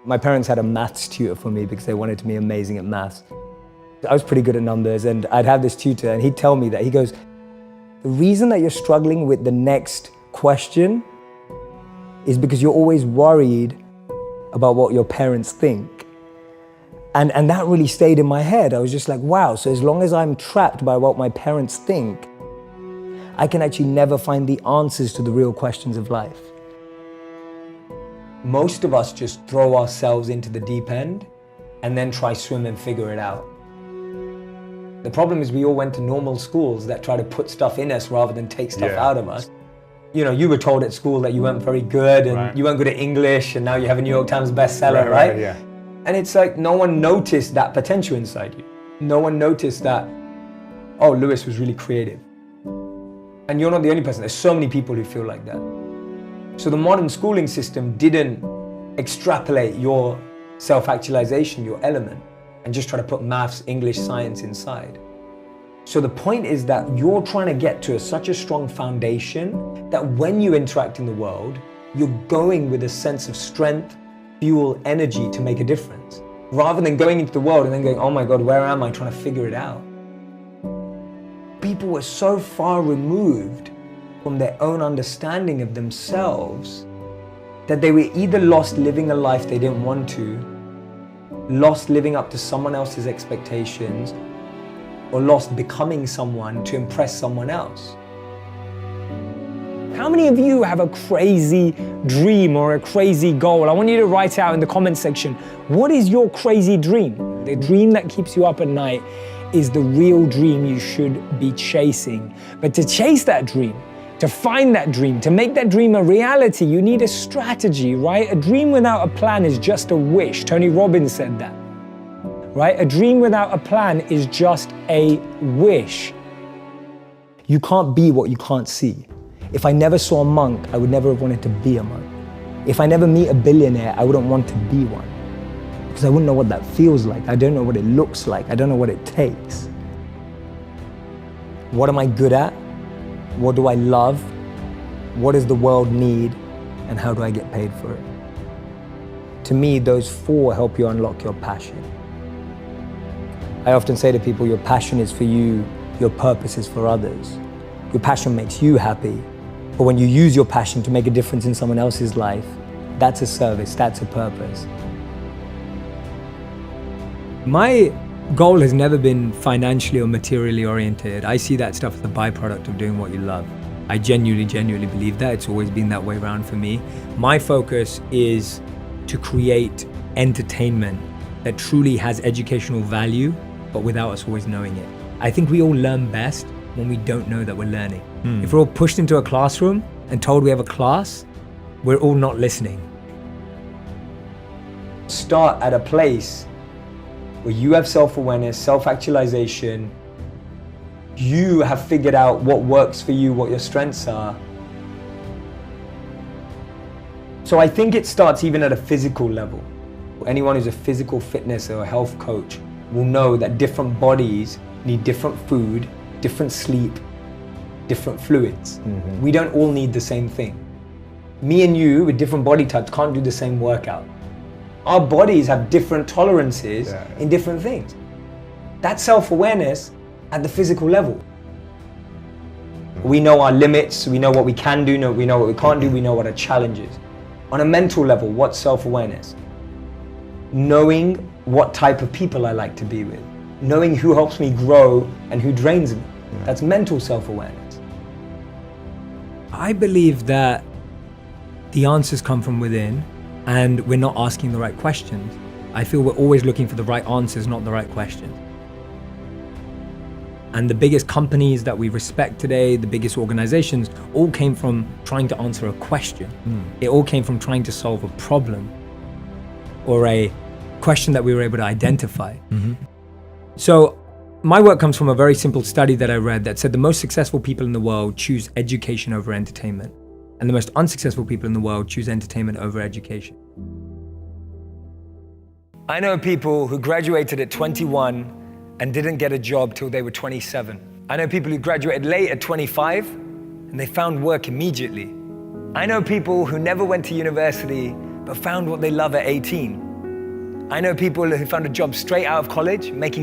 My parents had a maths tutor for me because they wanted to be amazing at maths. I was pretty good at numbers, and I'd have this tutor and he'd tell me that, he goes, the reason that you're struggling with the next question is because you're always worried about what your parents think. And that really stayed in my head. I was just like, wow, so as long as I'm trapped by what my parents think, I can actually never find the answers to the real questions of life. Most of us just throw ourselves into the deep end and then try swim and figure it out. The problem is we all went to normal schools that try to put stuff in us rather than take stuff out of us. You know, you were told at school that you weren't very good and you weren't good at English, and now you have a New York Times bestseller, right? Yeah. And it's like no one noticed that potential inside you. No one noticed that, oh, Lewis was really creative. And you're not the only person. There's so many people who feel like that. So the modern schooling system didn't extrapolate your self-actualization, your element, and just try to put maths, English, science inside. So the point is that you're trying to get to such a strong foundation that when you interact in the world, you're going with a sense of strength, fuel, energy to make a difference, rather than going into the world and then going, oh my God, where am I, trying to figure it out. People were so far removed from their own understanding of themselves that they were either lost living a life they didn't want to, lost living up to someone else's expectations, or lost becoming someone to impress someone else. How many of you have a crazy dream or a crazy goal? I want you to write out in the comment section, what is your crazy dream? The dream that keeps you up at night is the real dream you should be chasing. But to chase that dream, to find that dream, to make that dream a reality, you need a strategy, right? A dream without a plan is just a wish. Tony Robbins said that, right? A dream without a plan is just a wish. You can't be what you can't see. If I never saw a monk, I would never have wanted to be a monk. If I never meet a billionaire, I wouldn't want to be one. Because I wouldn't know what that feels like. I don't know what it looks like. I don't know what it takes. What am I good at? What do I love? What does the world need? And how do I get paid for it? To me, those four help you unlock your passion. I often say to people, your passion is for you, your purpose is for others. Your passion makes you happy, but when you use your passion to make a difference in someone else's life, that's a service, that's a purpose. My goal has never been financially or materially oriented. I see that stuff as the byproduct of doing what you love. I genuinely believe that. It's always been that way around for me. My focus is to create entertainment that truly has educational value, but without us always knowing it. I think we all learn best when we don't know that we're learning. If we're all pushed into a classroom and told we have a class, we're all not listening. Start at a place where you have self-awareness, self-actualization, you have figured out what works for you, what your strengths are. So I think it starts even at a physical level. Anyone who's a physical fitness or a health coach will know that different bodies need different food, different sleep, different fluids. We don't all need the same thing. Me and you with different body types can't do the same workout. Our bodies have different tolerances in different things. That's self-awareness at the physical level. We know our limits, we know what we can do, we know what we can't do, we know what our challenge is. On a mental level, what's self-awareness? Knowing what type of people I like to be with. Knowing who helps me grow and who drains me. That's mental self-awareness. I believe that the answers come from within, and we're not asking the right questions. I feel we're always looking for the right answers, not the right questions. And the biggest companies that we respect today, the biggest organizations, all came from trying to answer a question. It all came from trying to solve a problem or a question that we were able to identify. So my work comes from a very simple study that I read that said the most successful people in the world choose education over entertainment. And the most unsuccessful people in the world choose entertainment over education. I know people who graduated at 21 and didn't get a job till they were 27. I know people who graduated late at 25 and they found work immediately. I know people who never went to university but found what they love at 18. I know people who found a job straight out of college, making